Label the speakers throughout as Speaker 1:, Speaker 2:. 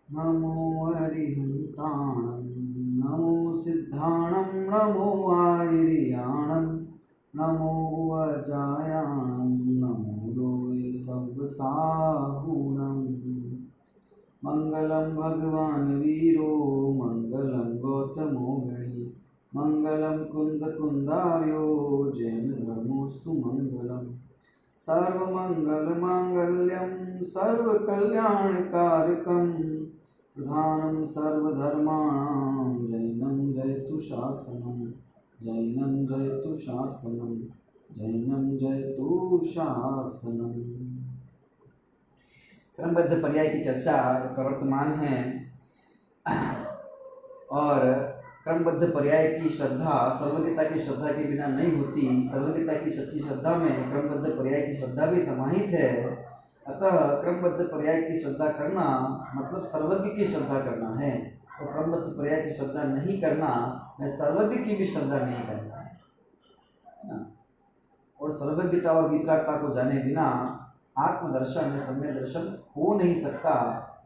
Speaker 1: नमो हरिहन्ताणं नमो सिद्धाणं नमो आयर्याणं नमो वजायाणं नमो लोके सव्वसाहुणं। मंगलम भगवान वीरो मंगलम गौतमो गणी मंगलम कुंद कुंदार्यो जैन धर्मोस्तु मंगलम। सर्वमंगल मांगल्यम सर्वकल्याणकारकम प्रधानम सर्वधर्माणां जैनम जयतु शासनम जैनम जयतु शासनम जैनम जयतु शासनम। क्रमबद्ध पर्याय की चर्चा प्रवर्तमान है और क्रमबद्ध पर्याय की श्रद्धा सर्वज्ञता की श्रद्धा के बिना नहीं होती। सर्वज्ञता की सच्ची श्रद्धा में क्रमबद्ध पर्याय की श्रद्धा भी समाहित है। अतः क्रमबद्ध पर्याय की श्रद्धा करना मतलब सर्वज्ञ की श्रद्धा करना है और क्रमबद्ध पर्याय की श्रद्धा नहीं करना मैं सर्वज्ञ की भी श्रद्धा नहीं करना है ना। और सर्वज्ञता और वितरागता को जाने बिना आत्मदर्शन या सम्यक दर्शन हो नहीं सकता।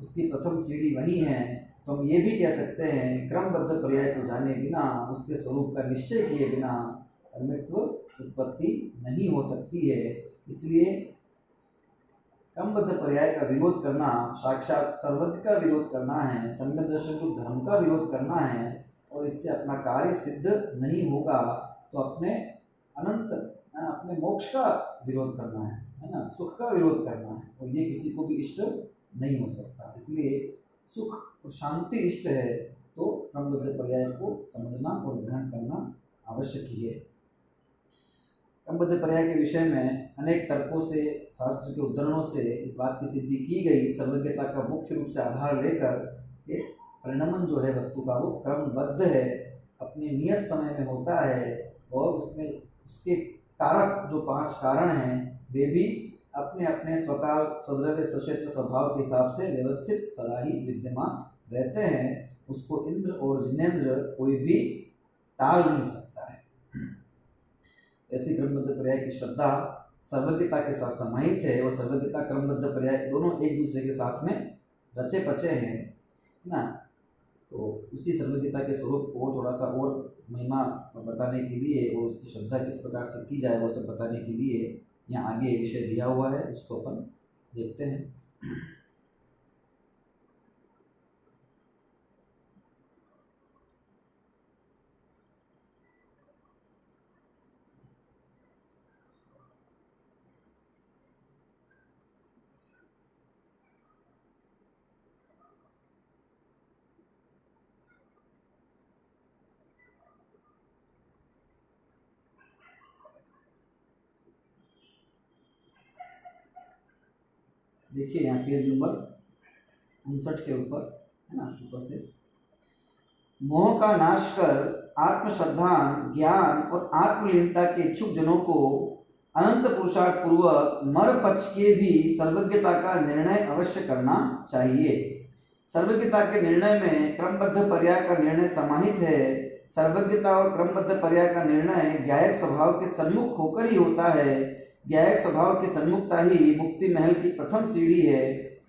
Speaker 1: उसकी प्रथम सीढ़ी वही है। तो हम ये भी कह सकते हैं क्रमबद्ध पर्याय को जाने बिना उसके स्वरूप का निश्चय किए बिना सम्यक्त्व उत्पत्ति नहीं हो सकती है। इसलिए क्रमबद्ध पर्याय का विरोध करना साक्षात सर्वज्ञ का विरोध करना है, सम्यक दर्शन रूप धर्म का विरोध करना है और इससे अपना कार्य सिद्ध नहीं होगा। तो अपने अनंत अपने मोक्ष का विरोध करना है ना, सुख का विरोध करना है और ये किसी को भी इष्ट नहीं हो सकता। इसलिए सुख और शांति इष्ट है तो क्रमबद्ध पर्याय को समझना और ग्रहण करना आवश्यक ही है। क्रमबद्ध पर्याय के विषय में अनेक तर्कों से शास्त्र के उद्धरणों से इस बात की सिद्धि की गई। सर्वज्ञता का मुख्य रूप से आधार लेकर के परिणमन जो है वस्तु का वो क्रमबद्ध है, अपने नियत समय में होता है और उसमें उसके कारक जो 5 कारण हैं वे भी अपने अपने स्वकाल स्वद्रव्य सक्षेत्र स्वभाव के हिसाब से व्यवस्थित सदा ही विद्यमान रहते हैं। उसको इंद्र और जिनेन्द्र कोई भी टाल नहीं सकता है। ऐसी क्रमबद्ध पर्याय की श्रद्धा सर्वज्ञता के साथ समाहित है और सर्वज्ञता क्रमबद्ध पर्याय दोनों एक दूसरे के साथ में रचे पचे हैं ना। तो उसी सर्वज्ञता के स्वरूप को थोड़ा सा और महिमा बताने के लिए और उसकी श्रद्धा किस प्रकार से की जाए वो सब बताने के लिए यहाँ आगे विषय दिया हुआ है, उसको अपन देखते हैं। देखिए यहाँ पेज नंबर 59 के ऊपर है ना, ऊपर से मोह का नाश कर आत्मश्रद्धा ज्ञान और आत्मलीनता के इच्छुक जनों को अनंत पुरुषार्थ पूर्वक मर पक्ष के भी सर्वज्ञता का निर्णय अवश्य करना चाहिए। सर्वज्ञता के निर्णय में क्रमबद्ध पर्याय का निर्णय समाहित है। सर्वज्ञता और क्रमबद्ध पर्याय का निर्णय ज्ञायक स्वभाव के सन्मुख होकर ही होता है। ज्ञायक स्वभाव की सन्मुखता ही मुक्ति महल की प्रथम सीढ़ी है।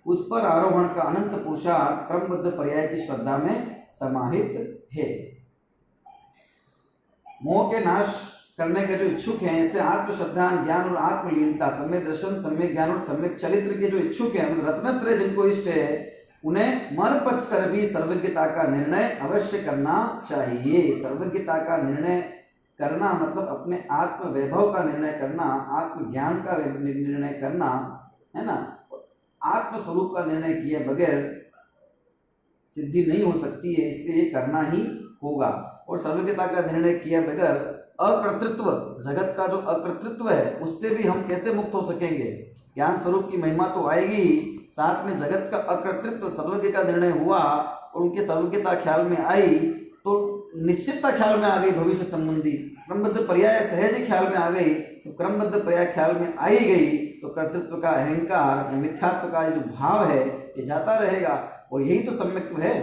Speaker 1: उस पर आरोहण का अनंत पुरुषार्थ क्रमबद्ध पर्याय की श्रद्धा में समाहित है। मोह के नाश करने के जो इच्छुक हैं, ऐसे आत्मश्रद्धा ज्ञान और आत्मलीनता सम्यक दर्शन सम्यक ज्ञान और सम्यक चरित्र के जो इच्छुक हैं, मतलब रत्नत्रय जिनको इष्ट है, उन्हें मर पक्ष कर भी सर्वज्ञता का निर्णय अवश्य करना चाहिए। सर्वज्ञता का निर्णय करना मतलब अपने आत्म वैभव का निर्णय करना, आत्मज्ञान का निर्णय करना है ना। आत्म स्वरूप का निर्णय किए बगैर सिद्धि नहीं हो सकती है, इसलिए ये करना ही होगा। और सर्वज्ञता का निर्णय किए बगैर अकर्तृत्व, जगत का जो अकर्तृत्व है उससे भी हम कैसे मुक्त हो सकेंगे। ज्ञान स्वरूप की महिमा तो आएगी ही, साथ में जगत का अकर्तृत्व सर्वज्ञ का निर्णय हुआ और उनकी सर्वज्ञता ख्याल में आई तो निश्चितता ख्याल में आ गई। भविष्य संबंधी क्रमबद्ध पर्याय सहज ही ख्याल में आ गई, तो क्रमबद्ध पर्याय ख्याल में आई गई तो कर्तृत्व का अहंकार या मिथ्यात्व का जो भाव है ये जाता रहेगा। और यही तो सम्यक्त्व है।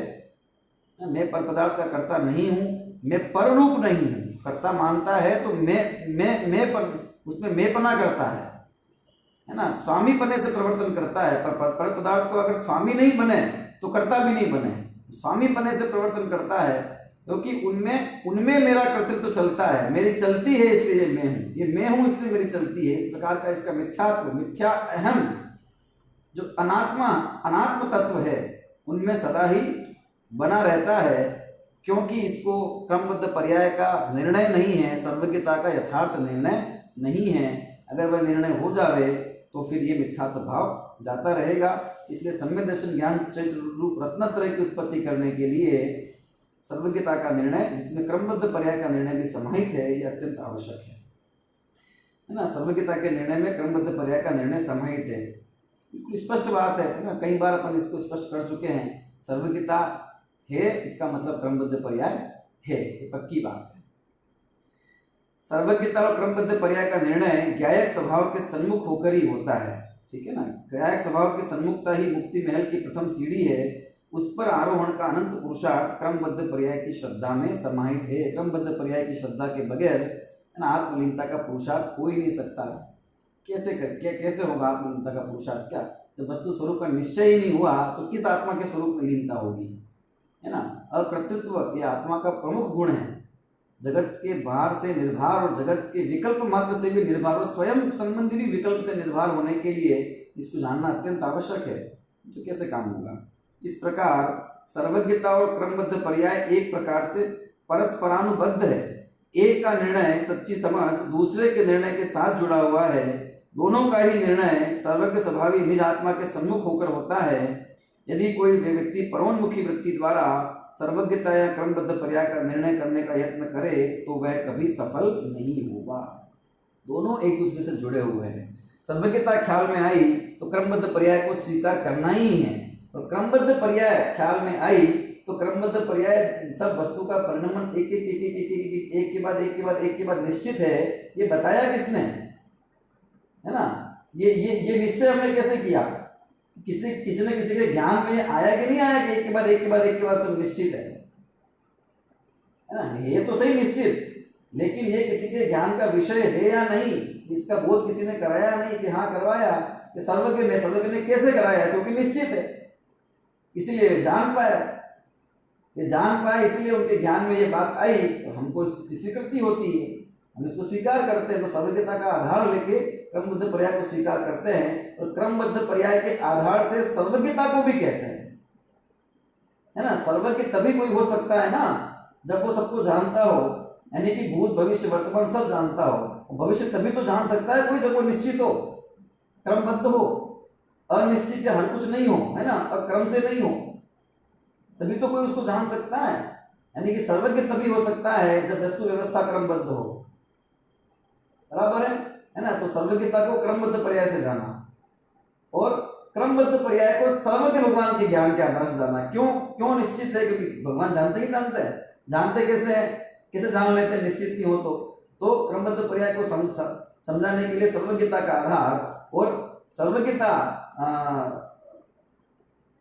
Speaker 1: मैं पर पदार्थ का कर्ता नहीं हूँ, मैं पर रूप नहीं हूँ। कर्ता मानता है तो मैं पर उसमें मैं पना करता है है ना, स्वामी बनने से प्रवर्तन करता है, पर पर पदार्थ को अगर स्वामी नहीं बने तो कर्ता भी नहीं बने। स्वामी बनने से प्रवर्तन करता है क्योंकि उनमें उनमें मेरा कर्तृत्व चलता है, मेरी चलती है इसलिए मैं हूं इसलिए मेरी चलती है। इस प्रकार का इसका मिथ्यात्व, मिथ्या अहम जो अनात्म तत्व है उनमें सदा ही बना रहता है, क्योंकि इसको क्रमबद्ध पर्याय का निर्णय नहीं है, सर्वज्ञता का यथार्थ निर्णय नहीं है। अगर वह निर्णय हो जावे तो फिर ये मिथ्यात्व भाव जाता रहेगा। इसलिए सम्यक दर्शन ज्ञान चैत्र रूप रत्नत्रय की उत्पत्ति करने के लिए सर्वज्ञता का निर्णय, जिसमें क्रमबद्ध पर्याय का निर्णय भी समाहित है, ये अत्यंत आवश्यक है ना। सर्वज्ञता के निर्णय में क्रमबद्ध पर्याय का निर्णय समाहित है, बिल्कुल स्पष्ट बात है ना। कई बार अपन इसको स्पष्ट कर चुके हैं, सर्वज्ञता है इसका मतलब क्रमबद्ध पर्याय है, ये पक्की बात है। सर्वज्ञता और क्रमबद्ध पर्याय का निर्णय ज्ञायक स्वभाव के सन्मुख होकर ही होता है, ठीक है ना। ज्ञायक स्वभाव की सन्मुखता ही मुक्ति महल की प्रथम सीढ़ी है, उस पर आरोहण का अनंत पुरुषार्थ क्रमबद्ध पर्याय की श्रद्धा में समाहित है। क्रमबद्ध पर्याय की श्रद्धा के बगैर आत्मलीनता का पुरुषार्थ हो ही नहीं सकता। कैसे होगा आत्मलीनता का पुरुषार्थ? क्या जब वस्तु स्वरूप का निश्चय ही नहीं हुआ तो किस आत्मा के स्वरूप में लीनता होगी, है ना। अकृतृत्व ये आत्मा का प्रमुख गुण है, जगत के बाहर से निर्भर और जगत के विकल्प मात्र से भी निर्भर और स्वयं संबंधी भी विकल्प से निर्भर होने के लिए इसको जानना अत्यंत आवश्यक है। तो कैसे काम होगा? इस प्रकार सर्वज्ञता और क्रमबद्ध पर्याय एक प्रकार से परस्परानुबद्ध है। एक का निर्णय सच्ची समझ दूसरे के निर्णय के साथ जुड़ा हुआ है। दोनों का ही निर्णय सर्वज्ञ स्वभावी निज आत्मा के सम्मुख होकर होता है। यदि कोई व्यक्ति परोन्मुखी वृत्ति द्वारा सर्वज्ञता या क्रमबद्ध पर्याय का निर्णय करने का यत्न करे तो वह कभी सफल नहीं होगा। दोनों एक दूसरे से जुड़े हुए हैं। सर्वज्ञता ख्याल में आई तो क्रमबद्ध पर्याय को स्वीकार करना ही है, और क्रमबद्ध पर्याय ख्याल में आई तो क्रमबद्ध पर्याय सब वस्तु का परिणमन एक के बाद निश्चित है। ये बताया किसने, है ना। ये निश्चय हमने कैसे किया? किसी न किसी के ज्ञान में आया कि नहीं आया कि एक के बाद सब निश्चित है ना। ये तो सही निश्चित, लेकिन ये किसी के ज्ञान का विषय है या नहीं, इसका बोध किसी ने कराया नहीं कि हाँ करवाया। कि सर्वज्ञ ने कैसे कराया? क्योंकि निश्चित है, इसीलिए जान पाया। ये जान पाए इसलिए उनके ज्ञान में ये बात आई तो हमको इसकी स्वीकृति होती है, हम इसको स्वीकार करते हैं। तो सर्वज्ञता का आधार लेके क्रमबद्ध पर्याय को स्वीकार करते हैं, और क्रमबद्ध पर्याय के आधार से सर्वज्ञता को भी कहते हैं, है ना। सर्वज्ञ तभी कोई हो सकता है ना जब वो सबको जानता हो, यानी कि भूत भविष्य वर्तमान सब जानता हो। भविष्य तभी तो जान सकता है कोई जब वो निश्चित हो, क्रमबद्ध हो। अनिश्चित या हर कुछ नहीं हो, है ना, अक्रम से नहीं हो, तभी तो कोई उसको जान सकता है। यानी कि सर्वज्ञ तभी हो सकता है जब वस्तु व्यवस्था क्रमबद्ध हो, बराबर है ना। तो सर्वज्ञता को क्रमबद्ध पर्याय से जाना और क्रमबद्ध पर्याय को सर्वज्ञ भगवान के ज्ञान के आधार से जाना। क्यों निश्चित है? क्योंकि भगवान जानते ही जानते हैं। जानते कैसे हैं? कैसे जान लेते हैं निश्चित नहीं हो तो क्रमबद्ध पर्याय को समझाने के लिए सर्वज्ञता का आधार और सर्वज्ञता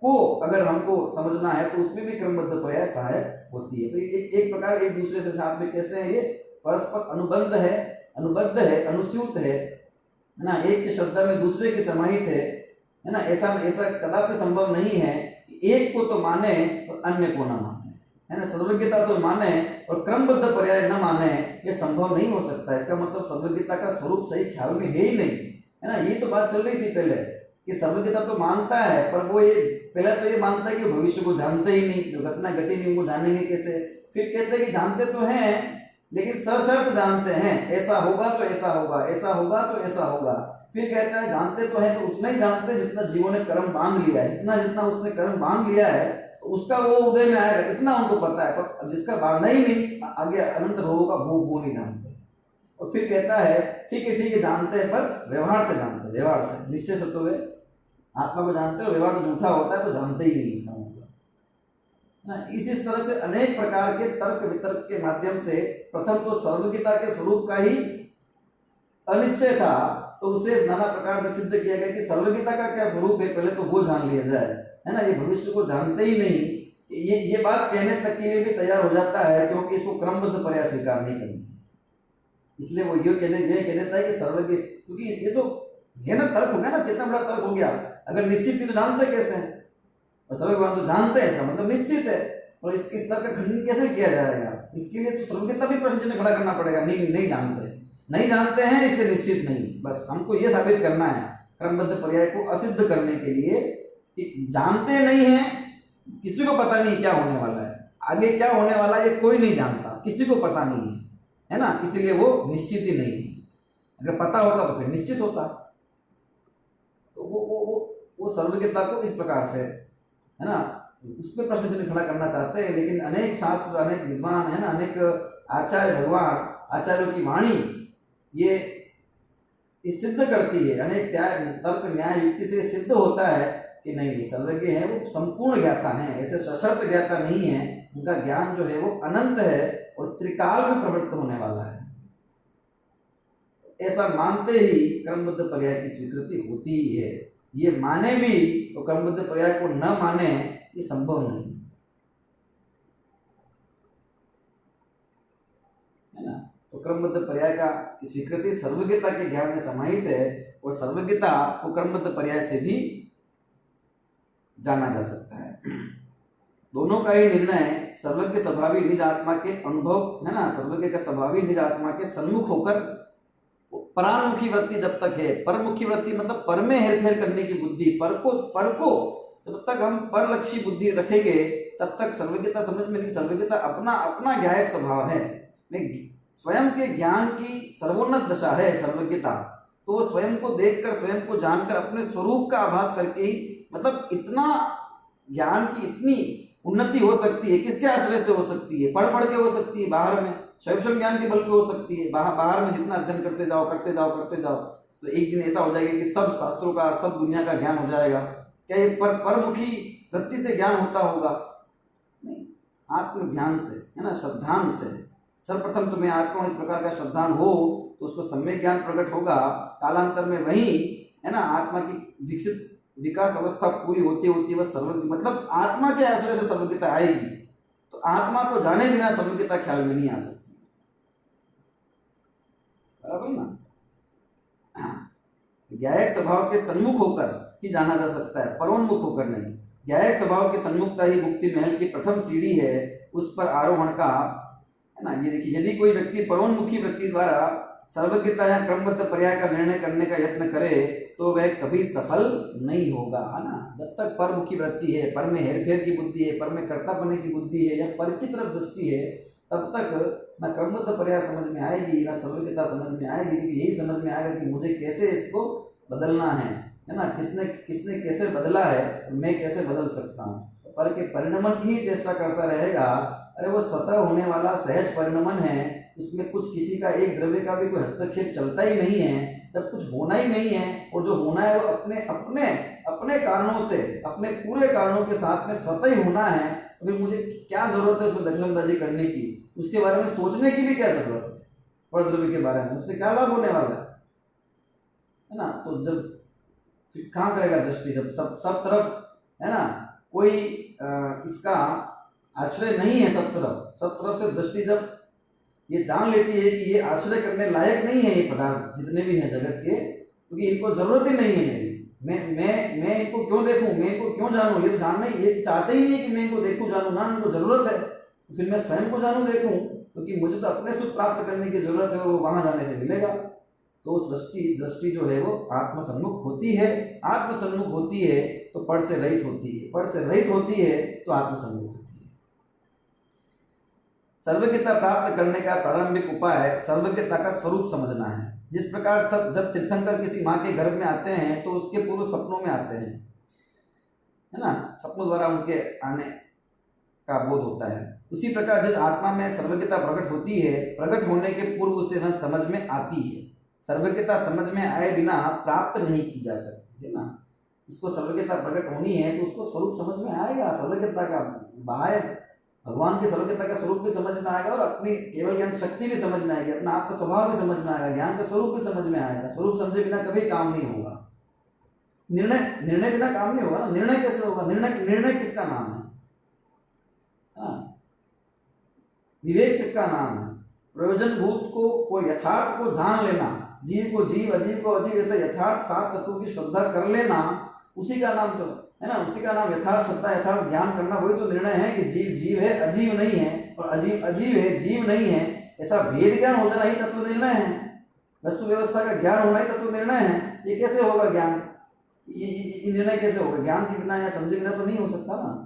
Speaker 1: को अगर हमको समझना है तो उसमें भी क्रमबद्ध पर्याय सहायक होती है। तो एक प्रकार एक दूसरे से साथ में कैसे है, ये परस्पर अनुबंध है, अनुबद्ध है, अनुस्यूत है ना। एक की श्रद्धा में दूसरे की समाहित है ना। ऐसा कदापि संभव नहीं है कि एक को तो माने और अन्य को न माने, है ना। सर्वज्ञता तो माने और क्रमबद्ध पर्याय न माने, ये संभव नहीं हो सकता। इसका मतलब सर्वज्ञता का स्वरूप सही ख्याल में है ही नहीं, है ना। ये तो बात चल रही थी पहले कि सर्वज्ञता तो मानता है, पर वो ये पहले तो ये मानता है कि भविष्य को जानते ही नहीं, जो घटना घटी नहीं वो जानेंगे कैसे। फिर कहते हैं कि जानते तो हैं लेकिन सशर्त जानते हैं, ऐसा होगा तो ऐसा होगा, ऐसा होगा तो ऐसा होगा। फिर कहता है जानते तो हैं तो उतना ही जानते जितना जीवों ने कर्म बांध लिया है, जितना उसने कर्म बांध लिया है तो उसका वो उदय में आएगा, इतना उनको पता है। पर जिसका बांधा ही नहीं, आगे अनंत होगा वो नहीं जानते। और फिर कहता है ठीक है जानते हैं पर व्यवहार से जानते हैं, व्यवहार से, निश्चय से तो वे आत्मा को जानते हैं और व्यवहार तो झूठा होता है तो जानते ही नहीं, इसका मतलब ना। इस तरह से अनेक प्रकार के तर्क वितर्क के माध्यम से प्रथम तो सर्वज्ञता के स्वरूप का ही अनिश्चय था, तो उसे नाना प्रकार से सिद्ध किया गया कि सर्वज्ञता का क्या स्वरूप है पहले तो वो जान लिया जाए, है ना। ये भविष्य को जानते ही नहीं, ये बात कहने तक के लिए भी तैयार हो जाता है क्योंकि इसको क्रमबद्ध पर्याय स्वीकार नहीं करनी। इसलिए वो ये कह देता है कि सर्वज्ञ, क्योंकि ये तो ये ना तर्क हो गया ना, कितना बड़ा तर्क हो गया। अगर निश्चित ही तो जानते कैसे हैं, और सर्वज्ञ भगवान तो जानते हैं, इसका मतलब निश्चित है। और इस तर्क का खंडन कैसे किया जाएगा? इसके लिए तो सर्वज्ञता भी प्रश्न चिन्ह खड़ा करना पड़ेगा। नहीं नहीं जानते, नहीं जानते हैं इसलिए निश्चित नहीं। बस हमको ये साबित करना है क्रमबद्ध पर्याय को असिद्ध करने के लिए कि जानते नहीं है, किसी को पता नहीं क्या होने वाला है, आगे क्या होने वाला है ये कोई नहीं जानता, किसी को पता नहीं है ना, इसीलिए वो निश्चित ही नहीं है। अगर पता होता तो फिर निश्चित होता। तो वो सर्वज्ञता को इस प्रकार से, है ना, उसमें प्रश्न चिन्ह खड़ा करना चाहते हैं। लेकिन अनेक शास्त्र, अनेक विद्वान, है ना, अनेक आचार्य, भगवान आचार्यों की वाणी ये सिद्ध करती है, अनेक तर्क न्याय युक्ति से सिद्ध होता है कि नहीं, सर्वज्ञ है, वो संपूर्ण ज्ञाता है, ऐसे सशर्त ज्ञाता नहीं है। उनका ज्ञान जो है वो अनंत है और त्रिकाल में प्रवृत्त होने वाला है। ऐसा मानते ही क्रमबद्ध पर्याय की स्वीकृति होती ही है। ये माने भी तो क्रमबद्ध पर्याय को न माने ये संभव नहीं है ना। तो क्रमबद्ध पर्याय का स्वीकृति सर्वज्ञता के ज्ञान में समाहित है और सर्वज्ञता को क्रमबद्ध पर्याय से भी जाना जा सकता है। दोनों का ही निर्णय सर्वज्ञ स्वभावी निज आत्मा के अनुभव, है ना, सर्वज्ञ का स्वभावी निज आत्मा के सन्मुख होकर परामुखी वृत्ति जब तक है, परमुखी वृत्ति मतलब पर में हेरफेर करने की बुद्धि, पर को जब तक हम परलक्षी बुद्धि रखेंगे तब तक सर्वज्ञता समझ में नहीं। सर्वज्ञता अपना अपना ज्ञायक स्वभाव है, स्वयं के ज्ञान की सर्वोन्नत दशा है सर्वज्ञता। तो वो स्वयं को देखकर, स्वयं को जानकर, अपने स्वरूप का आभास करके ही, मतलब इतना ज्ञान की इतनी उन्नति हो सकती है। किसके आश्रय से हो सकती है? पढ़ के हो सकती है, बाहर में शैक्षणिक ज्ञान के बल पे हो सकती है। बाहर में जितना अध्ययन करते जाओ तो एक दिन ऐसा हो जाएगा कि सब शास्त्रों का, सब दुनिया का ज्ञान हो जाएगा। क्या ये परमुखी वृत्ति से ज्ञान होता होगा? नहीं, आत्मज्ञान से, है ना, श्रद्धान से। सर्वप्रथम तुम्हें आत्मा इस प्रकार का श्रद्धान हो तो उसको सम्यक ज्ञान प्रकट होगा। कालांतर में वही, है ना, आत्मा की विकसित विकास अवस्था पूरी होती वह सर्वज्ञ, मतलब आत्मा के आश्रय से सर्वज्ञता आएगी। तो आत्मा को जाने बिना सर्वज्ञता ख्याल में नहीं आ सकती, बराबर ना। ज्ञायक स्वभाव के सन्मुख होकर ही जाना जा सकता है, परोन्मुख होकर नहीं। ज्ञायक स्वभाव की सन्मुखता ही मुक्ति महल की प्रथम सीढ़ी है, उस पर आरोहण का, है ना। ये देखिए, यदि कोई व्यक्ति परोन्मुखी वृत्ति द्वारा सर्वज्ञता या क्रमबद्ध पर्याय का निर्णय करने का यत्न करे तो वह कभी सफल नहीं होगा, है ना। जब तक परमुखी वृत्ति है, पर में हेरफेर की बुद्धि है, पर में कर्ता बनने की बुद्धि है या पर की तरफ दृष्टि है, तब तक न क्रमबद्ध पर्याय समझ में आएगी, न सर्वज्ञता समझ में आएगी। क्योंकि यही समझ में आएगा कि मुझे कैसे इसको बदलना है ना, किसने कैसे बदला है, मैं कैसे बदल सकता हूँ। पर के परिणमन की चेष्टा करता रहेगा। अरे वो स्वतः होने वाला सहज परिणमन है, उसमें कुछ किसी का एक द्रव्य का भी कोई हस्तक्षेप चलता ही नहीं है। जब कुछ होना ही नहीं है और जो होना है वो अपने अपने अपने कारणों से, अपने पूरे कारणों के साथ में स्वतः ही होना है, तो फिर मुझे क्या जरूरत है उसमें दखलंदाजी करने की, उसके बारे में सोचने की भी क्या जरूरत है, पर द्रव्य के बारे में उससे क्या लाभ होने वाला है ना। तो जब फिर कहाँ करेगा दृष्टि, जब सब तरफ, है ना, कोई इसका आश्रय नहीं है, सब तरफ से दृष्टि जब ये जान लेती है कि ये आश्रय करने लायक नहीं है, ये पदार्थ जितने भी हैं जगत के, क्योंकि इनको जरूरत ही नहीं है मेरी, मैं इनको क्यों देखूं, मैं इनको क्यों जानूं, ये जानना, ये चाहते ही नहीं है कि मैं इनको देखूं जानूं ना, इनको जरूरत है तो फिर मैं स्वयं को जानूं देखूं, क्योंकि मुझे तो अपने सुख प्राप्त करने की जरूरत है, वो वहां जाने से मिलेगा। तो उस दृष्टि जो है वो आत्मसन्मुख होती है। आत्मसन्मुख होती है तो पर से रहित होती है, पर से रहित होती है तो आत्मसन्मुख होती है। सर्वज्ञता प्राप्त करने का प्रारंभिक उपाय सर्वज्ञता का स्वरूप समझना है। जिस प्रकार सब जब तीर्थंकर किसी माँ के गर्भ में आते हैं तो उसके पूर्व सपनों में आते हैं, है ना, सपनों द्वारा उनके आने का बोध होता है। उसी प्रकार जिस आत्मा में सर्वज्ञता प्रकट होती है, प्रकट होने के पूर्व उसे वह समझ में आती है। सर्वज्ञता समझ में आए बिना प्राप्त नहीं की जा सकती, है ना। इसको सर्वज्ञता प्रकट होनी है तो उसको स्वरूप समझ में आएगा, सर्वज्ञता का बाह्य भगवान की सर्वज्ञता का स्वरूप भी समझ में आएगा और अपनी केवल ज्ञान शक्ति भी समझ में आएगी, अपना आत्म स्वभाव भी समझ में आएगा, ज्ञान का स्वरूप भी समझ में आएगा। स्वरूप समझे बिना कभी काम नहीं होगा। निर्णय बिना काम नहीं होगा ना। निर्णय कैसे होगा? निर्णय किसका नाम है? विवेक किसका नाम है? प्रयोजन भूत को यथार्थ को जान लेना जीव को जीव, अजीव को अजीव, ऐसे यथार्थ 7 तत्वों की श्रद्धा कर लेना, उसी का नाम तो है ना, उसी का नाम यथार्थ श्रद्धा, यथार्थ ज्ञान करना। वही तो निर्णय है कि जीव जीव है, अजीव नहीं है, और अजीव अजीव है, जीव नहीं है। ऐसा भेद ज्ञान हो जाना ही तत्व निर्णय है। वस्तु व्यवस्था का ज्ञान होना ही तत्व निर्णय है। ये कैसे होगा ज्ञान? ये निर्णय कैसे होगा? ज्ञान के बिना या समझे बिना तो नहीं हो सकता ना।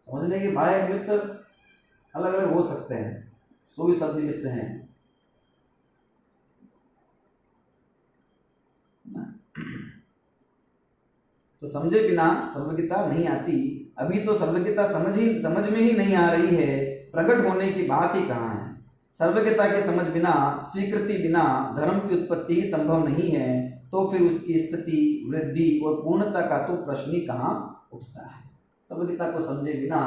Speaker 1: समझने के बाह्य निमित्त अलग अलग हो सकते हैं, सो भी सब निमित्त हैं। तो समझे बिना सर्वज्ञता नहीं आती। अभी तो सर्वज्ञता समझ में ही नहीं आ रही है, प्रकट होने की बात ही कहाँ है। सर्वज्ञता के समझ बिना, स्वीकृति बिना धर्म की उत्पत्ति ही संभव नहीं है। तो फिर उसकी स्थिति, वृद्धि और पूर्णता का तो प्रश्न ही कहाँ उठता है। सर्वज्ञता को समझे बिना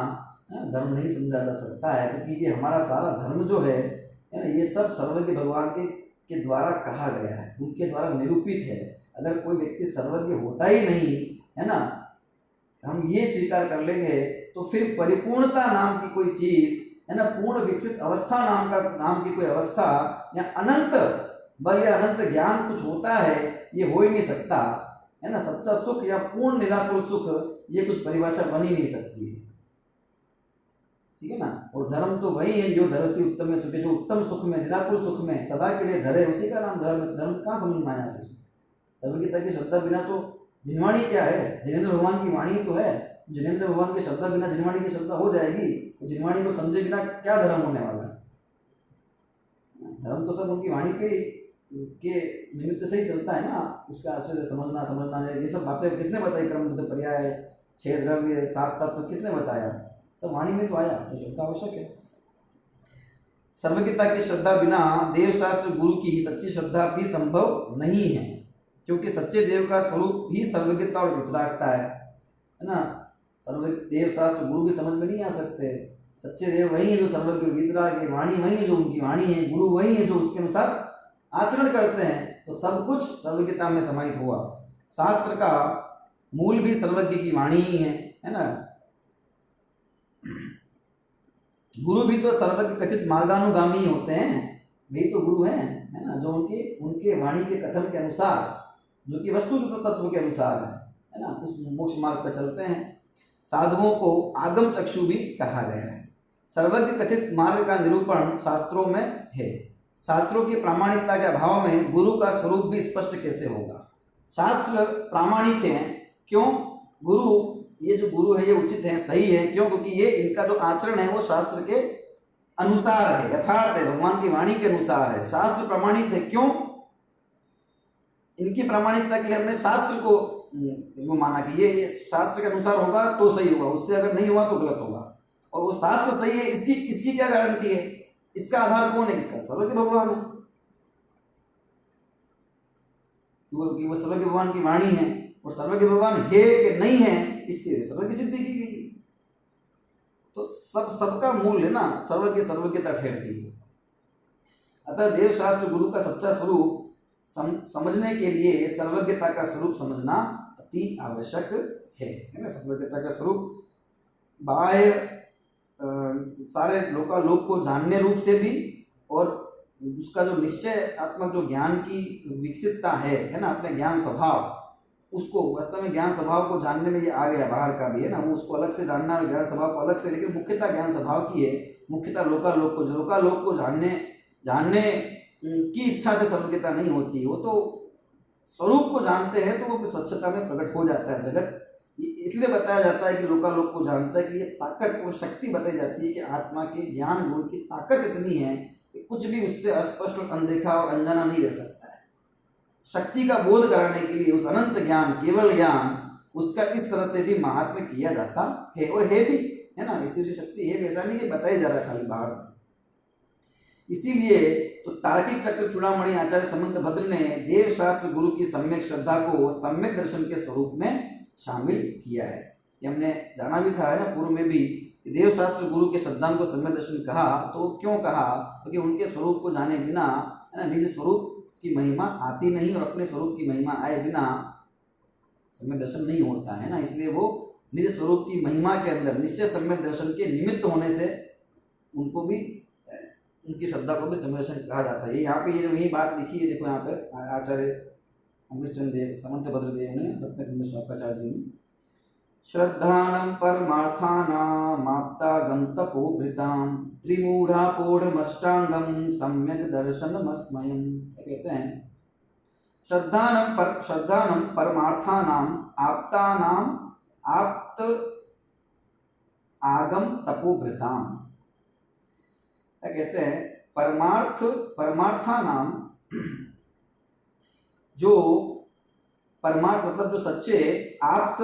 Speaker 1: धर्म नहीं समझा जा सकता है, क्योंकि ये हमारा सारा धर्म जो है ना, ये सब सर्वज्ञ भगवान के द्वारा कहा गया है, उनके द्वारा निरूपित है। अगर कोई व्यक्ति सर्वज्ञ होता ही नहीं है ना, हम ये स्वीकार कर लेंगे, तो फिर परिपूर्णता नाम की कोई चीज है ना, पूर्ण विकसित अवस्था नाम की कोई अवस्था, या अनंत बल या अनंत ज्ञान कुछ होता है, ये हो ही नहीं सकता है ना। सच्चा सुख या पूर्ण निराकुल सुख, ये कुछ परिभाषा बन ही नहीं सकती है, ठीक है ना। और धर्म तो वही है जो धरती उत्तम में सुख है, जो उत्तम सुख में, निराकुल सुख में सदा के लिए धरे, उसी का नाम धर्म। धर्म कहाँ समझ में आया फिर? सर्वज्ञता की श्रद्धा बिना तो जिनवाणी क्या है? जिनेंद्र भगवान की वाणी तो है। जिनेंद्र भगवान की श्रद्धा बिना जिनवाणी की श्रद्धा हो जाएगी, तो जिनवाणी को समझे बिना क्या धर्म होने वाला है? धर्म तो सब उनकी वाणी के निमित्त से ही चलता है ना। उसका आश्रय समझना ये सब बातें किसने बताई? क्रमबद्ध पर्याय, 6 द्रव्य, 7 तत्व किसने बताया? सब वाणी में तो आया, तो श्रद्धा आवश्यक है। सर्वज्ञता की श्रद्धा बिना देवशास्त्र गुरु की सच्ची श्रद्धा भी संभव नहीं है, क्योंकि सच्चे देव का स्वरूप ही सर्वज्ञता और वितरागता है ना। देवशास्त्र गुरु भी समझ में नहीं आ सकते। सच्चे देव वही है जो सर्वज्ञ वितराग है, वाणी वही है जो उनकी वाणी है, गुरु वही है जो उसके अनुसार आचरण करते हैं। तो सब कुछ सर्वज्ञता में समाहित हुआ। शास्त्र का मूल भी सर्वज्ञ की वाणी ही है ना। गुरु भी तो सर्वज्ञ कथित मार्गानुगामी होते हैं, वही तो गुरु हैं है ना, जो उनके वाणी के कथन के अनुसार, जो कि वस्तु तत्व के अनुसार है ना, उस मोक्ष मार्ग पर चलते हैं। साधुओं को आगम चक्षु भी कहा गया है। सर्वज्ञ कथित मार्ग का निरूपण शास्त्रों में है। शास्त्रों की प्रामाणिकता के अभाव में गुरु का स्वरूप भी स्पष्ट कैसे होगा? शास्त्र प्रामाणिक हैं, क्यों? गुरु, ये जो गुरु है ये उचित है, सही है, क्यों? क्योंकि ये इनका जो आचरण है वो शास्त्र के अनुसार है, यथार्थ है, भगवान की वाणी के अनुसार है। शास्त्र प्रमाणित है, क्यों? इनकी प्रामाणिकता के लिए हमने शास्त्र को वो माना कि ये शास्त्र के अनुसार होगा तो सही होगा, उससे अगर नहीं हुआ तो गलत होगा। और वो शास्त्र सही है, इसकी क्या गारंटी है? इसका आधार कौन है? इसका सर्वज्ञ भगवान है, कि वो सर्वज्ञ भगवान की वाणी है। और सर्वज्ञ भगवान है कि नहीं है, इसके लिए सर्वज्ञ सिद्धि की गई। तो सबका मूल है ना, सर्वज्ञता ठहरती है। अतः देवशास्त्र गुरु का सच्चा स्वरूप समझने के लिए सर्वज्ञता का स्वरूप समझना अति आवश्यक है ना। सर्वज्ञता का स्वरूप बाह्य सारे लोकालोक को जानने रूप से भी, और उसका जो निश्चयात्मक जो ज्ञान की विकसितता है ना, अपने ज्ञान स्वभाव, उसको वास्तव में ज्ञान स्वभाव को जानने में ये आ गया, बाहर का भी है ना, वो उसको अलग से जानना, ज्ञान स्वभाव को अलग से, लेकिन मुख्यतः ज्ञान स्वभाव की है। मुख्यतः लोकालोक को जानने की इच्छा से सर्वज्ञता नहीं होती, वो तो स्वरूप को जानते हैं तो वो स्वच्छता में प्रकट हो जाता है जगत। इसलिए बताया जाता है कि लोकालोक को जानता है कि ये ताकत और शक्ति बताई जाती है कि आत्मा के ज्ञान गुण की ताकत इतनी है कि कुछ भी उससे अस्पष्ट और अनदेखा और अनजाना नहीं रह सकता है। शक्ति का बोध कराने के लिए उस अनंत ज्ञान, केवल ज्ञान, उसका इस तरह से भी महात्म्य किया जाता है, और है भी है ना। इसी शक्ति है, ऐसा नहीं कि बताया जा रहा है खाली बाहर से। इसीलिए तो तार्किक चक्र चूड़ामणि आचार्य समंत भद्र ने देव शास्त्र गुरु की सम्यक श्रद्धा को सम्यक दर्शन के स्वरूप में शामिल किया है। ये हमने जाना भी था है ना पूर्व में भी, कि देव शास्त्र गुरु के श्रद्धा को सम्यक दर्शन कहा। तो क्यों कहा? क्योंकि उनके स्वरूप को जाने बिना है ना, निज स्वरूप की महिमा आती नहीं, और अपने स्वरूप की महिमा आए बिना सम्यक दर्शन नहीं होता है ना। इसलिए वो निज स्वरूप की महिमा के अंदर निश्चय सम्यक दर्शन के निमित्त होने से उनको भी उनकी श्रद्धा को भी सम्यक दर्शन कहा जाता है। ये यहाँ पे ये यही बात लिखी है, देखो यहाँ पे आचार्य अमृतचंद देव समंत भद्रदेव ने रत्नकुंड श्लोकाचार्य जी ने, श्रद्धानं परमार्थानामाप्तागं तपोभृतां त्रिमूढ़ापोढ़मष्टांगं सम्यक दर्शनमस्मयम्। कहते हैं श्रद्धानं परमार्थानाम आप्तानाम आप्त आगम तपोभृताम। क्या कहते हैं? परमार्थानाम, जो परमार्थ मतलब जो सच्चे, आप्त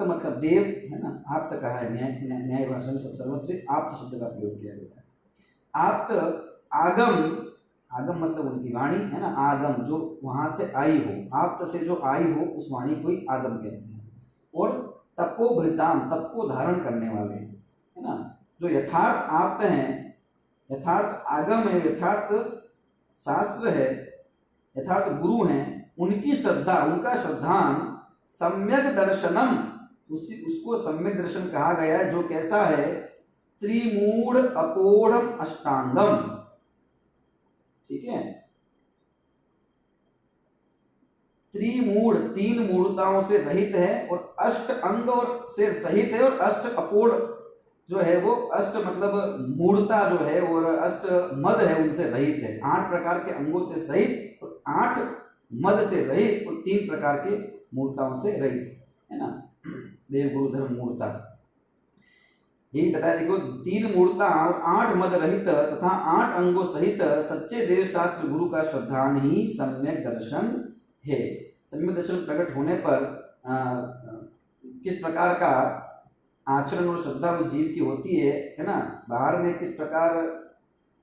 Speaker 1: मतलब देव है ना, आप्त कहा है न्याय भाषा में सब सर्वत्र आप्त शब्द का प्रयोग किया गया है। आप्त आगम मतलब उनकी वाणी है ना, आगम जो वहां से आई हो, आप्त से जो आई हो उस वाणी को ही आगम कहते हैं। और तपोभृताम, तप को धारण करने वाले है ना, जो यथार्थ आप्त हैं, यथार्थ आगम है, यथार्थ शास्त्र है, यथार्थ गुरु हैं, उनकी श्रद्धा, उनका श्रद्धान सम्यक दर्शनम, उसको सम्यक दर्शन कहा गया है, जो कैसा है? त्रिमूढ़ अपोढ़ अष्टांगम। ठीक है, त्रिमूढ़ तीन मूढ़ताओं से रहित है, और अष्ट अंग और से सहित है, और अष्ट अपोढ़ जो है वो अष्ट मतलब मूढ़ता जो है और अष्ट मद है उनसे रहित है। 8 प्रकार के अंगों से सहित और 8 मद से रहित और 3 प्रकार के मूर्ताओं से रहित है ना, देव गुरु धर्म मूर्ता। यही बताया, देखो 3 मूर्ता और 8 मद रहित तथा 8 अंगों सहित सच्चे देव शास्त्र गुरु का श्रद्धान ही सम्यक दर्शन है। सम्यक दर्शन प्रकट होने पर किस प्रकार का आचरण और श्रद्धा उस जीव की होती है ना, बाहर में किस प्रकार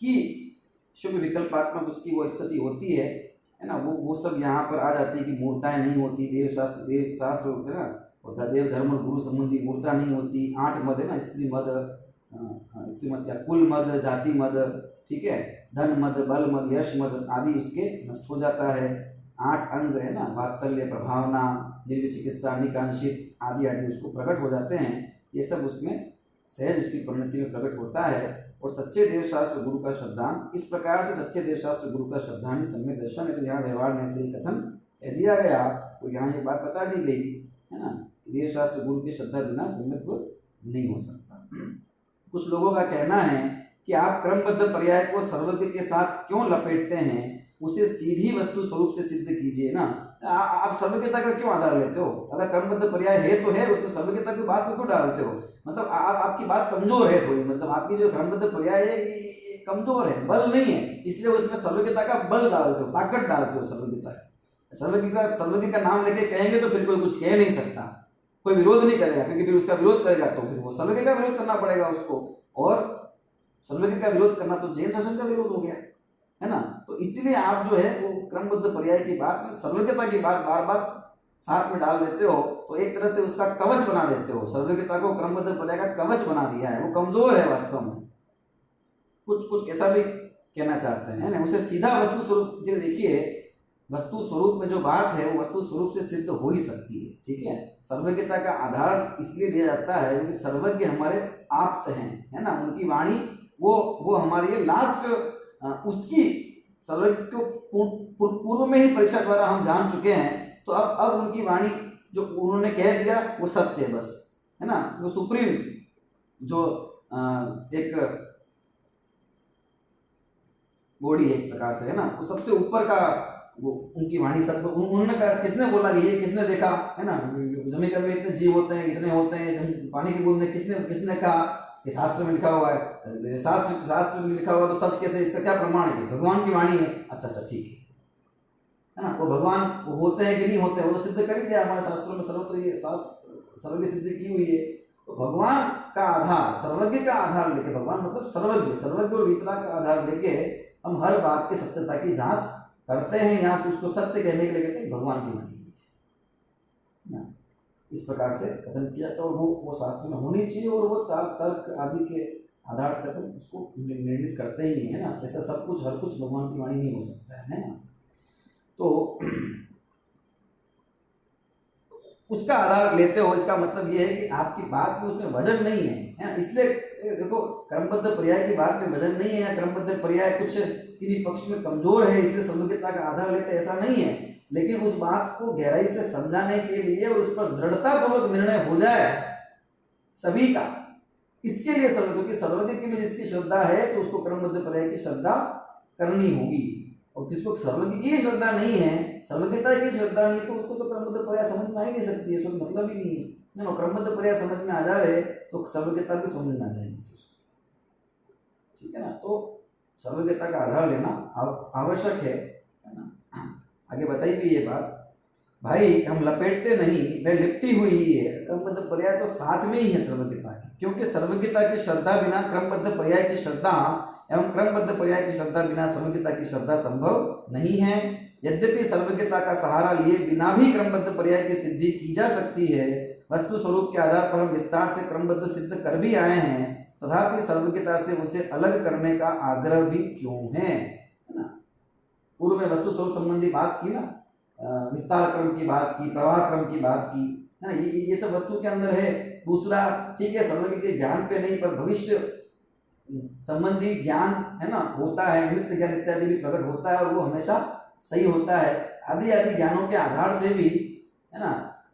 Speaker 1: की शुभ विकल्पात्मक उसकी वो स्थिति होती है ना, वो सब यहाँ पर आ जाती है कि मूर्ताएं नहीं होती, देव शास्त्र है ना, और देव धर्म और गुरु संबंधी मूर्ता नहीं होती। 8 मद है ना, स्त्री मद या कुल मद, जाति मद, ठीक है, धन मद, बल मद, यश मद आदि उसके नष्ट हो जाता है। 8 अंग है ना, वात्सल्य, प्रभावना, दिव्य चिकित्सा, निकांक्षित आदि आदि उसको प्रकट हो जाते हैं। ये सब उसमें सहज उसकी परिणति में प्रकट होता है। और सच्चे देव शास्त्र गुरु का श्रद्धान, इस प्रकार से सच्चे देव शास्त्र गुरु का श्रद्धान ही सम्यक दर्शन है। तो यहाँ व्यवहार में से कथन कह दिया गया और यहाँ ये बात बता दी गई है ना, देव शास्त्र गुरु की श्रद्धा बिना सम्यक नहीं हो सकता। कुछ लोगों का कहना है कि आप क्रमबद्ध पर्याय को सर्वज्ञ के साथ क्यों लपेटते हैं, उसे सीधी वस्तु स्वरूप से सिद्ध कीजिए ना। आप सर्वज्ञता का क्यों आधार लेते हो? अगर क्रमबद्ध पर्याय है तो है, उसमें सर्वज्ञता की बात को क्यों डालते हो? मतलब आपकी बात कमजोर है थोड़ी, मतलब आपकी जो क्रमबद्ध पर्याय है ये कमजोर है, बल नहीं है, इसलिए उसमें सर्वज्ञता का बल डालते हो, ताकत डालते हो। सर्वज्ञ का नाम लेके कहेंगे तो फिर कोई कुछ कह नहीं सकता, कोई विरोध नहीं करेगा, क्योंकि फिर उसका विरोध करेगा तो फिर वो सर्वज्ञ का विरोध करना पड़ेगा उसको, और सर्वज्ञ का विरोध करना तो जैन शासन का विरोध हो गया है ना। तो इसलिए आप जो है वो क्रमबद्ध पर्याय की बात में सर्वज्ञता की बात बार बार साथ में डाल देते हो, तो एक तरह से उसका कवच बना देते हो। सर्वज्ञता को क्रमबद्ध पर्याय का कवच बना दिया है, वो कमजोर है वास्तव में, कुछ ऐसा भी कहना चाहते हैं ना। उसे सीधा वस्तु स्वरूप देखिए, वस्तु स्वरूप में जो बात है वो वस्तु स्वरूप से सिद्ध हो ही सकती है, ठीक है। सर्वज्ञता का आधार इसलिए लिया जाता है क्योंकि सर्वज्ञ हमारे आप्त हैं, है ना, उनकी वाणी वो हमारी लास्ट उसकी सर्वज्ञ को पूर्व में ही परीक्षा द्वारा हम जान चुके हैं, तो अब उनकी वाणी जो उन्होंने कह दिया वो सत्य है बस, है ना। वो सुप्रीम जो एक बॉडी है एक प्रकार से, है ना, वो सबसे ऊपर का वो उनकी वाणी सब उन्होंने कहा, किसने बोला कि ये किसने देखा, है ना, जमीन में इतने जीव होते हैं, इतने होते हैं, पानी की बूंद में किसने कहा, कि शास्त्र में लिखा हुआ है, शास्त्र में लिखा हुआ तो सच कैसे, इसका क्या प्रमाण है? भगवान की वाणी है, अच्छा ठीक है ना। वो भगवान वो होते हैं कि नहीं होते हैं वो तो सिद्ध कर ही दिया हमारे शास्त्रों में, सर्वत्र ये सर्वज्ञ सिद्ध की हुई है। तो भगवान का आधार, सर्वज्ञ का आधार लेके, भगवान मतलब सर्वज्ञ और वितरा का आधार लेके हम हर बात की सत्यता की जांच करते हैं। यहाँ से उसको सत्य कहने के लिए कहते हैं भगवान की वाणी ना, इस प्रकार से कथन किया। तो वो शास्त्र में होनी चाहिए, और वो तर्क आदि के आधार से अपन उसको निर्णित करते ही है ना। ऐसा सब कुछ हर कुछ भगवान की वाणी नहीं हो सकता है ना। तो उसका आधार लेते हो, इसका मतलब ये है कि आपकी बात में उसमें वजन नहीं है ना, इसलिए देखो क्रमबद्ध पर्याय की बात में वजन नहीं है, क्रमबद्ध पर्याय कुछ किसी पक्ष में कमजोर है इसलिए सर्वज्ञता का आधार लेते, ऐसा नहीं है। लेकिन उस बात को गहराई से समझाने के लिए और उस पर दृढ़ता पूर्वक निर्णय हो जाए सभी का, इसके लिए क्योंकि सर्वज्ञ की में जिसकी श्रद्धा है तो उसको क्रमबद्ध पर्याय की श्रद्धा करनी होगी, और जिसको सर्वज्ञ की श्रद्धा नहीं है, सर्वज्ञता की श्रद्धा नहीं, तो उसको तो क्रमबद्ध पर्याय समझ में आ ही नहीं सकती है, उसको मतलब ही नहीं है ना। क्रमबद्ध पर्याय समझ में आ जाए तो सर्वज्ञता भी समझ में आ जाएगी, ठीक है ना। तो सर्वज्ञता का आधार लेना आवश्यक है ना। आगे बताई भी ये बात, भाई हम लपेटते नहीं, वह लिपटी हुई ही है। क्रमबद्ध पर्याय तो साथ में ही है सर्वज्ञता की, क्योंकि सर्वज्ञता की श्रद्धा बिना क्रमबद्ध पर्याय की श्रद्धा एवं क्रमबद्ध पर्याय की श्रद्धा बिना सर्वज्ञता की श्रद्धा संभव नहीं है। यद्यपि सर्वज्ञता का सहारा लिए बिना भी क्रमबद्ध पर्याय की सिद्धि की जा सकती है, वस्तु स्वरूप के आधार पर हम विस्तार से क्रमबद्ध सिद्ध कर भी आए हैं, तथापि सर्वज्ञता से उसे अलग करने का आग्रह भी क्यों है ना। पूर्व में वस्तु स्वरूप संबंधी बात की ना, विस्तार क्रम की बात की, प्रवाह क्रम की बात की है ना, ये सब वस्तु के अंदर है। दूसरा ठीक है, सर्वज्ञ के ज्ञान पे नहीं पर भविष्य संबंधी ज्ञान है ना होता है, नित्य ज्ञान इत्यादि भी प्रकट होता है और वो हमेशा सही होता है। आदि आदि ज्ञानों के आधार से भी है ना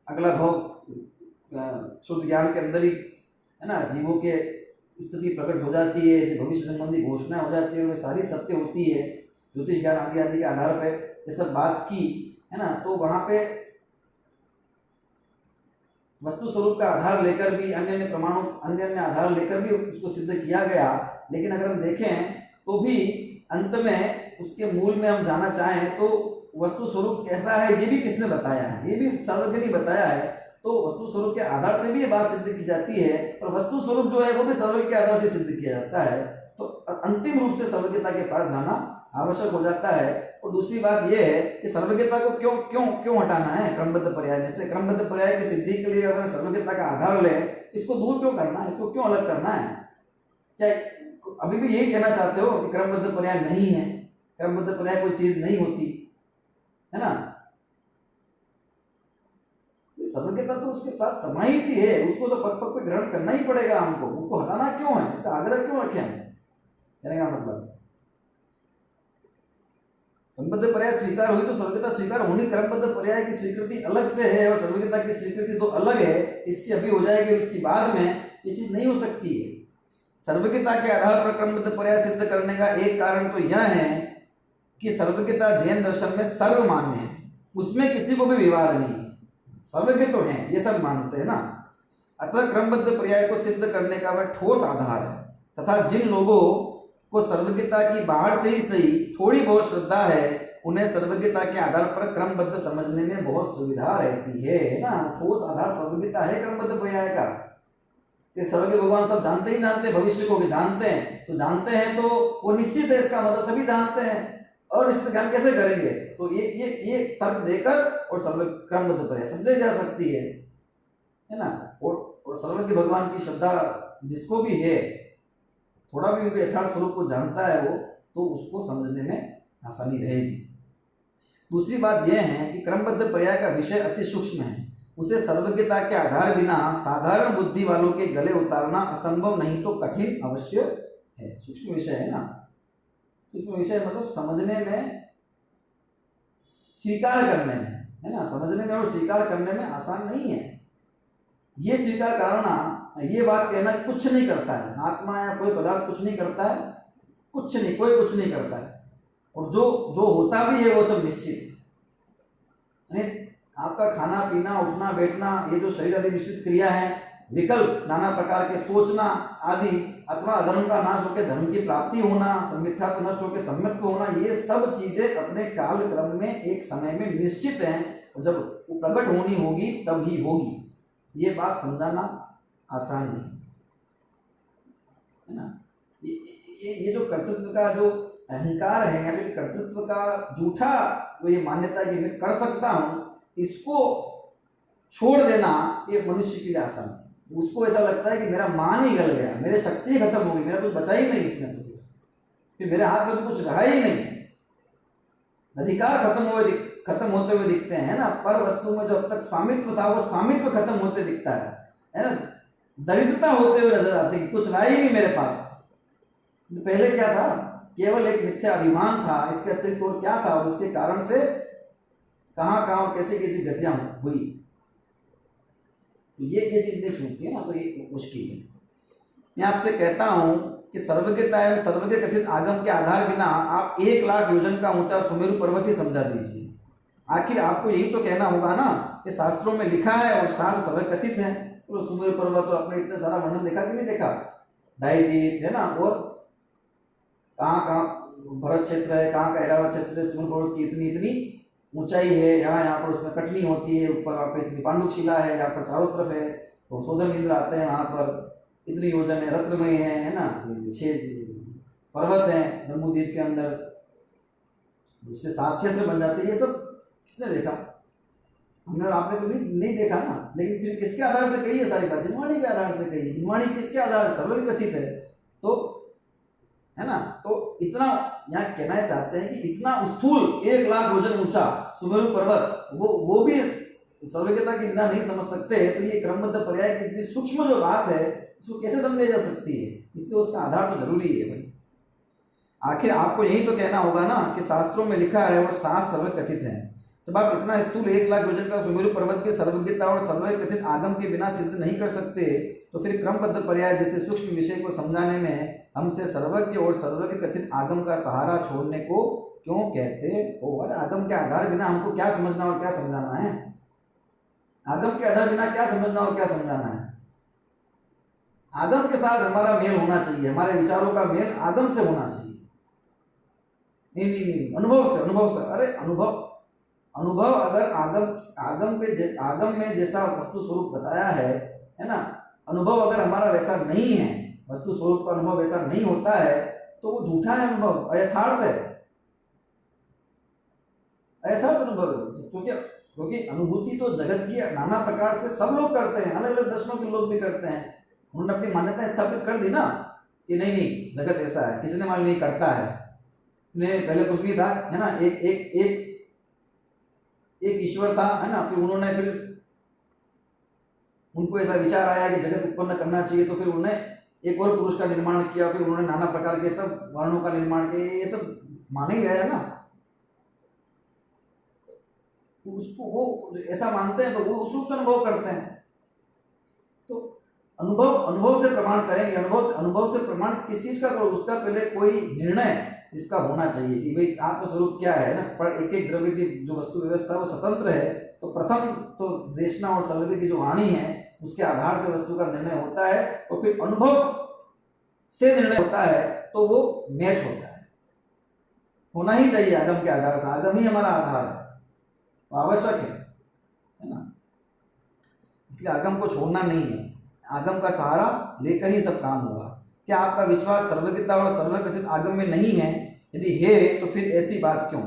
Speaker 1: अगला भव शुद्ध ज्ञान के अंदर ही है ना जीवों के स्थिति प्रकट हो जाती है, ऐसे भविष्य संबंधी घोषणा हो जाती है, वे सारी सत्य होती है। ज्योतिष ज्ञान आदि आदि के आधार पर ये सब बात की है ना, तो वहां पे वस्तु स्वरूप का आधार लेकर भी अन्य अन्य प्रमाणों अन्य अन्य आधार लेकर भी उसको सिद्ध किया गया। लेकिन अगर हम देखें तो भी अंत में उसके मूल में हम जाना चाहें तो वस्तु स्वरूप कैसा है ये भी किसने बताया है, ये भी सर्वज्ञ ने बताया है। तो वस्तु स्वरूप के आधार से भी ये बात सिद्ध की जाती है, और वस्तु स्वरूप जो है वो भी सर्वज्ञ के आधार से सिद्ध किया जाता है। तो अंतिम रूप से सर्वज्ञता के पास जाना आवश्यक हो जाता है। और दूसरी बात यह है कि सर्वज्ञता को क्यों क्यों क्यों हटाना है क्रमबद्ध पर्याय में से। क्रमबद्ध पर्याय की सिद्धि के लिए अगर सर्वज्ञता का आधार ले, इसको दूर क्यों करना है, इसको क्यों अलग करना है? क्या अभी भी यही कहना चाहते हो कि क्रमबद्ध पर्याय नहीं है, क्रमबद्ध पर्याय कोई चीज नहीं होती है ना? सर्वज्ञता तो उसके साथ समाहित ही है, उसको तो पग पग पे ग्रहण करना ही पड़ेगा हमको, उसको हटाना क्यों है, इसका आग्रह क्यों रखें हम? कहने का मतलब क्रमबद्ध पर्याय स्वीकार हुई तो सर्वज्ञता स्वीकार होनी, क्रमबद्ध पर्याय की स्वीकृति अलग से है और सर्वज्ञता की स्वीकृति तो अलग है। इसकी अभी हो जाएगी, उसकी बाद में ये चीज नहीं हो सकती है। सर्वज्ञता के आधार पर क्रमबद्ध पर्याय सिद्ध करने का एक कारण तो यह है कि सर्वज्ञता जैन दर्शन में सर्वमान्य है, उसमें किसी को भी विवाद नहीं है, सर्वज्ञ तो है ये सब मानते हैं ना। अतः क्रमबद्ध पर्याय को सिद्ध करने का वह ठोस आधार है, तथा जिन लोगों को सर्वज्ञता की बाहर से ही सही थोड़ी बहुत श्रद्धा है, उन्हें सर्वज्ञता के आधार पर क्रमबद्ध समझने में बहुत सुविधा रहती है ना। ठोस आधार सर्वज्ञता है क्रमबद्ध पर्याय का। सर्वज्ञ भगवान सब जानते ही जानते, भविष्य को भी जानते हैं, तो जानते हैं तो वो निश्चित है, इसका मतलब तभी जानते हैं। और निश्चित ज्ञान कैसे करेंगे? तो ये तर्क देकर और सर्व क्रमबद्ध पर्याय समझी जा सकती है ना। और सर्वज्ञ भगवान की श्रद्धा जिसको भी है, थोड़ा भी उनके यथार्थ स्वरूप को जानता है वो, तो उसको समझने में आसानी रहेगी। दूसरी बात यह है कि क्रमबद्ध पर्याय का विषय अति सूक्ष्म है, उसे सर्वज्ञता के आधार बिना साधारण बुद्धि वालों के गले उतारना असंभव नहीं तो कठिन अवश्य है। सूक्ष्म विषय है ना, सूक्ष्म विषय मतलब समझने में, स्वीकार करने में है ना, समझने में और स्वीकार करने में आसान नहीं है। ये स्वीकार करना, ये बात कहना कुछ नहीं करता है, आत्मा या कोई पदार्थ कुछ नहीं करता है, कुछ नहीं, कोई कुछ नहीं करता है, और जो जो होता भी है वो सब निश्चित है। आपका खाना पीना उठना बैठना, ये जो शरीर आदि निश्चित क्रिया है, विकल्प नाना प्रकार के सोचना आदि, अथवा अधर्म का नाश होकर धर्म की प्राप्ति होना, संमिथ्यात्व नष्ट होकर सम्यक्त्व होना, ये सब चीजें अपने काल क्रम में एक समय में निश्चित हैं, और जब वो प्रकट होनी होगी तब ही होगी। ये बात समझाना आसान नहीं है ना। ये जो कर्तृत्व का जो अहंकार है या फिर कर्तृत्व का झूठा वो ये मान्यता कि मैं कर सकता हूं, इसको छोड़ देना ये मनुष्य के लिए आसान है। उसको ऐसा लगता है कि मेरा मान ही गल गया, मेरी शक्ति खत्म हो गई, मेरा कुछ बचा ही नहीं इसमें, तो फिर मेरे हाथ में तो कुछ रहा ही नहीं, अधिकार खत्म होते हुए दिखते हैं ना। पर वस्तु में जो अब तक स्वामित्व था वो स्वामित्व खत्म होते दिखता है ना। दरिद्रता होते हुए नजर आते कि कुछ रहा ही नहीं मेरे पास। तो पहले क्या था, केवल एक मिथ्या अभिमान था, इसके अतिरिक्त और क्या था, और उसके कारण से कहां कहां और कैसी कैसी गतियां हुई। तो ये चीजें छूटती है ना, तो ये मुश्किल है। मैं आपसे कहता हूं कि सर्वज्ञता एवं सर्वज्ञ कथित आगम के आधार बिना आप 1,00,000 योजन का ऊंचा सुमेरु पर्वत ही समझा दीजिए। आखिर आपको यही तो कहना होगा ना कि शास्त्रों में लिखा है और शास्त्र सर्व कथित है। तो सुमेरु पर्वत तो आपने इतना सारा वर्णन देखा कि नहीं देखा, डायदीप है ना, और कहाँ कहाँ भरत क्षेत्र है, कहाँ का ऐरावत क्षेत्र है, सुमेरु पर्वत की इतनी इतनी ऊंचाई है, यहाँ पर उसमें कटनी होती है, ऊपर वहाँ पे इतनी पांडुशिला है, यहाँ पर चारों तरफ है, तो सोधर इंद्र आते हैं वहाँ पर, इतनी योजन है, रत्नमय है ना, 6 पर्वत है जम्बूद्वीप के अंदर, उससे 7 क्षेत्र बन जाते हैं। ये सब किसने देखा? हमने और आपने तो नहीं देखा ना। लेकिन फिर किसके आधार से कही है सारी बात? जिनवाणी के आधार से कही। जिनवाणी किसके आधार? सर्वकथित है, तो है ना। तो इतना यहाँ कहना चाहते हैं कि इतना स्थूल 1,00,000 योजन ऊंचा सुमेरु पर्वत, वो भी सर्वज्ञता की बिना नहीं समझ सकते। तो ये क्रमबद्ध पर्याय की इतनी सूक्ष्म जो बात है, इसको कैसे समझी जा सकती है? इसलिए उसका आधार तो जरूरी है भाई। आखिर आपको यही तो कहना होगा ना कि शास्त्रों में लिखा है और शास्त्र सर्वकथित है। जब आप इतना स्थूल 1,00,000 योजन का सुमेरु पर्वत की सर्वज्ञता और सर्वकथित आगम के बिना सिद्ध नहीं कर सकते, तो फिर क्रमबद्ध पर्याय जैसे सूक्ष्म विषय को समझाने में हमसे सर्वज्ञ और सर्वज्ञ कथित आगम का सहारा छोड़ने को क्यों कहते हो? और आगम के आधार बिना हमको क्या समझना और क्या समझाना है? आगम के आधार बिना क्या समझना और क्या समझाना है? आगम के साथ हमारा मेल होना चाहिए, हमारे विचारों का मेल आगम से होना चाहिए। नहीं, अनुभव से। अरे अनुभव अगर आगम में जैसा वस्तु स्वरूप बताया है ना, अनुभव अगर हमारा वैसा नहीं है, वस्तु स्वरूप का अनुभव वैसा नहीं होता है, तो वो झूठा है अनुभव, अयथार्थ है, अयथार्थ अनुभव है। क्योंकि अनुभूति तो जगत की नाना प्रकार से सब लोग करते हैं, अलग अलग दर्शनों के लोग भी करते हैं। उन्होंने अपनी मान्यता स्थापित कर दी ना कि नहीं जगत ऐसा है, किसी ने मान नहीं करता है, पहले कुछ भी था, है ना, एक ईश्वर था, है ना, फिर उनको ऐसा विचार आया कि जगत उत्पन्न करना चाहिए, तो फिर उन्होंने एक और पुरुष का निर्माण किया, फिर उन्होंने नाना प्रकार के सब वर्णों का निर्माण किया। ये सब माने ही गया ना, उसको वो ऐसा मानते हैं तो वो उस रूप से अनुभव करते हैं। तो अनुभव से प्रमाण करेंगे। अनुभव से प्रमाण किस चीज का करो? उसका पहले कोई निर्णय इसका होना चाहिए कि भाई आत्मस्वरूप क्या है ना। पर एक एक द्रव्य की जो वस्तु व्यवस्था वो स्वतंत्र है, तो प्रथम तो देशना और सर्वज्ञ की जो वाणी है उसके आधार से वस्तु का निर्णय होता है, और फिर अनुभव से निर्णय होता है, तो वो मैच होता है, होना ही चाहिए आगम के आधार से। आगम ही हमारा आधार है, आवश्यक है ना। इसलिए आगम को छोड़ना नहीं है, आगम का सहारा लेकर ही सब काम होगा। क्या आपका विश्वास सर्वज्ञता और सर्वकथित आगम में नहीं है? यदि है तो फिर ऐसी बात क्यों?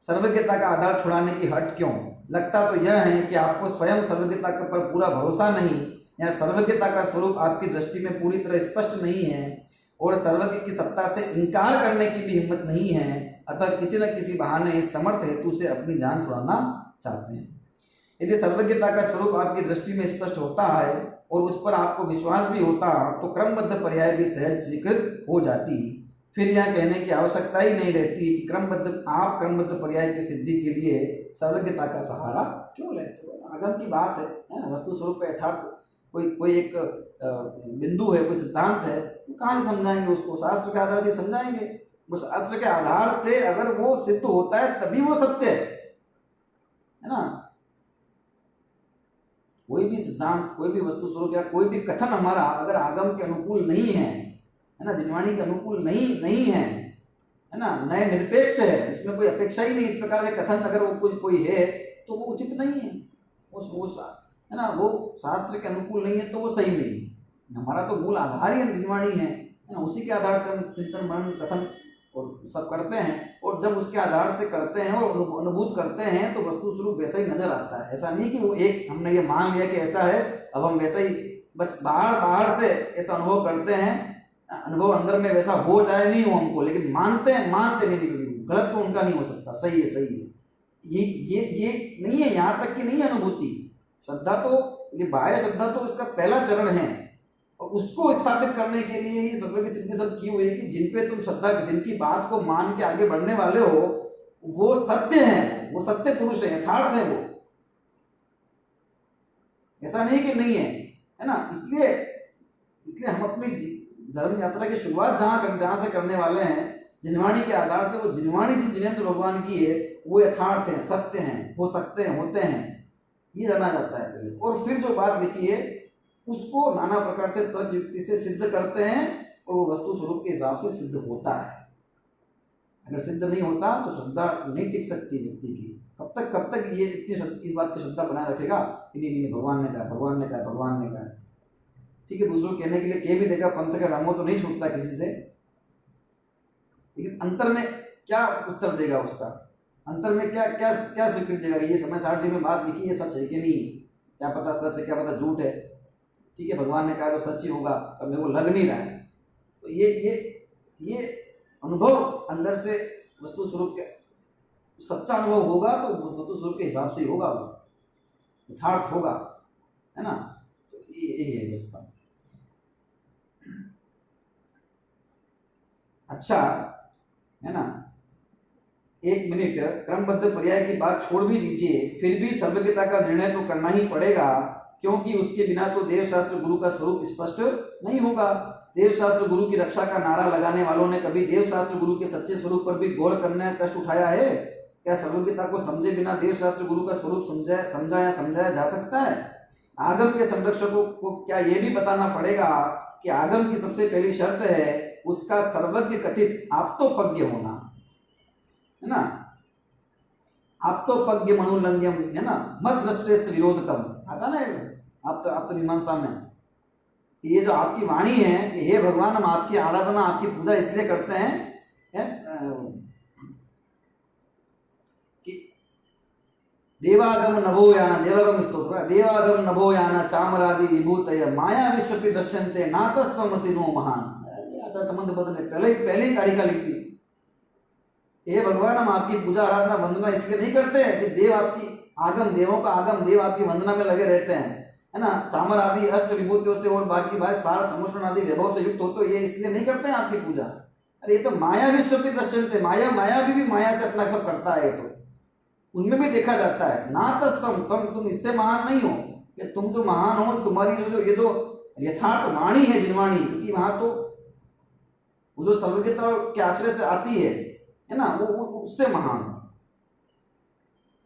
Speaker 1: सर्वज्ञता का आधार छुड़ाने की हट क्यों? लगता तो यह है कि आपको स्वयं सर्वज्ञता पर पूरा भरोसा नहीं, या सर्वज्ञता का स्वरूप आपकी दृष्टि में पूरी तरह स्पष्ट नहीं है, और सर्वज्ञ की सत्ता से इनकार करने की भी हिम्मत नहीं है। अतः किसी न किसी बहाने इस समर्थ हेतु से अपनी जान छुड़ाना चाहते हैं। यदि सर्वज्ञता का स्वरूप आपकी दृष्टि में स्पष्ट होता है और उस पर आपको विश्वास भी होता, तो क्रमबद्ध पर्याय भी सहज स्वीकृत हो जाती। फिर यह कहने की आवश्यकता ही नहीं रहती कि क्रमबद्ध पर्याय की सिद्धि के लिए सर्वज्ञता का सहारा क्यों लेते हो? आगम की बात है ना, वस्तु स्वरूप का यथार्थ कोई एक बिंदु है, कोई सिद्धांत है, तो कहाँ से समझाएंगे उसको? शास्त्र के आधार से समझाएंगे। उस शास्त्र के आधार से अगर वो सिद्ध होता है तभी वो सत्य है ना। कोई भी सिद्धांत, कोई भी वस्तु स्वरूप या कोई भी कथन हमारा अगर आगम के अनुकूल नहीं है ना, जिनवाणी के अनुकूल नहीं है ना, नए निरपेक्ष है, इसमें कोई अपेक्षा ही नहीं, इस प्रकार के कथन अगर वो कोई है तो वो उचित नहीं है। उस है ना, वो शास्त्र के अनुकूल नहीं है तो वो सही नहीं है। हमारा तो मूल आधार ही जिनवाणी है ना, उसी के आधार से हम चिंतन मनन कथन और सब करते हैं। और जब उसके आधार से करते हैं और अनुभूत करते हैं तो वस्तु स्वरूप वैसा ही नजर आता है। ऐसा नहीं कि वो एक हमने ये मान लिया कि ऐसा है, अब हम वैसा ही बस बाहर से ऐसा अनुभव करते हैं, अनुभव अंदर में वैसा हो चाहे नहीं हो हमको, लेकिन मानते नहीं, गलत तो उनका नहीं हो सकता, सही है। ये नहीं है, यहाँ तक कि नहीं है अनुभूति। श्रद्धा तो, ये बाह्य श्रद्धा तो इसका पहला चरण है उसको स्थापित करने के लिए ही सर्व की सिद्धि सब की हुई है कि जिन पे तुम श्रद्धा, जिनकी बात को मान के आगे बढ़ने वाले हो, वो सत्य हैं, वो सत्य पुरुष है, यथार्थ है वो, ऐसा नहीं कि नहीं है ना। इसलिए हम अपनी धर्म यात्रा की शुरुआत जहां से करने वाले हैं, जिनवाणी के आधार से, वो जिनवाणी जिनेंद्र भगवान की है, वो यथार्थ है, सत्य हैं, हो सकते हैं, होते हैं, ये जाना जाता है पहले। और फिर जो बात लिखी है उसको नाना प्रकार से तर्क युक्ति से सिद्ध करते हैं, और वो वस्तु स्वरूप के हिसाब से सिद्ध होता है। अगर सिद्ध नहीं होता तो श्रद्धा नहीं टिक सकती व्यक्ति की। कब तक ये इस बात की श्रद्धा बनाए रखेगा कि नहीं भगवान ने कहा, भगवान ने कहा, भगवान ने कहा, ठीक है, दूसरों कहने के लिए कह भी देगा, पंथ का रामो तो नहीं छूटता किसी से, लेकिन अंतर में क्या उत्तर देगा उसका, अंतर में क्या क्या क्या स्वीकृति देगा। ये समय 60 जी में बात लिखी है, सच है कि नहीं, क्या पता सच है, क्या पता झूठ है, ठीक है, भगवान ने कहा तो सच ही होगा, अब मेरे को लग नहीं रहा है। तो ये अनुभव अंदर से वस्तु स्वरूप के, सच्चा अनुभव होगा तो वस्तु स्वरूप के हिसाब से ही होगा, वो यथार्थ होगा, है ना। तो यही है व्यवस्था। अच्छा है ना, 1 मिनट, क्रमबद्ध पर्याय की बात छोड़ भी दीजिए, फिर भी सर्वज्ञता का निर्णय तो करना ही पड़ेगा, क्योंकि उसके बिना तो देवशास्त्र गुरु का स्वरूप स्पष्ट नहीं होगा। देवशास्त्र गुरु की रक्षा का नारा लगाने वालों ने कभी देवशास्त्र गुरु के सच्चे स्वरूप पर भी गौर करने का कष्ट उठाया है? क्या सर्वज्ञता को समझे बिना देवशास्त्र गुरु का स्वरूप समझाया जा सकता है? आगम के संरक्षकों को क्या यह भी बताना पड़ेगा कि आगम की सबसे पहली शर्त है उसका सर्वज्ञ कथित आप्तोपज्ञ होना, है ना। आप्तोपज्ञ मनुलंघ्यम, है ना, मत दृष्टेस्य विरोधकम, आता ना आप मीमांसा में, ये जो आपकी वाणी है कि हे भगवान, हम आपकी आराधना, आपकी पूजा इसलिए करते हैं कि देवागम नभोयाना, देवागम स्तोत्र, देवागम नभोयाना चामरादि विभूतय माया विश्वपि दृश्यन्ते नातस्वमसि नो महान। अच्छा संबंध बदले पहले ही कारिका लिखती, हे भगवान, हम आपकी पूजा आराधना वंदना इसलिए नहीं करते कि देव आपकी आगम, देवों का आगम, देव आपकी वंदना में लगे रहते हैं, है ना, चामर आदि अष्ट विभूतियों से और बाकी भाई सार समुष्ण आदि वैभव से युक्त हो, तो ये इसलिए नहीं करते हैं आपकी पूजा। अरे ये तो माया विश्व की दृश्यन्ते, माया भी माया से अपना सब करता है, ये तो उनमें भी देखा जाता है। ना तुम इससे महान नहीं हो, कि तुम जो महान हो, तुम्हारी ये जो यथार्थ वाणी है जिनवाणी, क्योंकि वहां तो वो जो सर्वज्ञता के आश्रय से आती है ना, वो उससे महान है।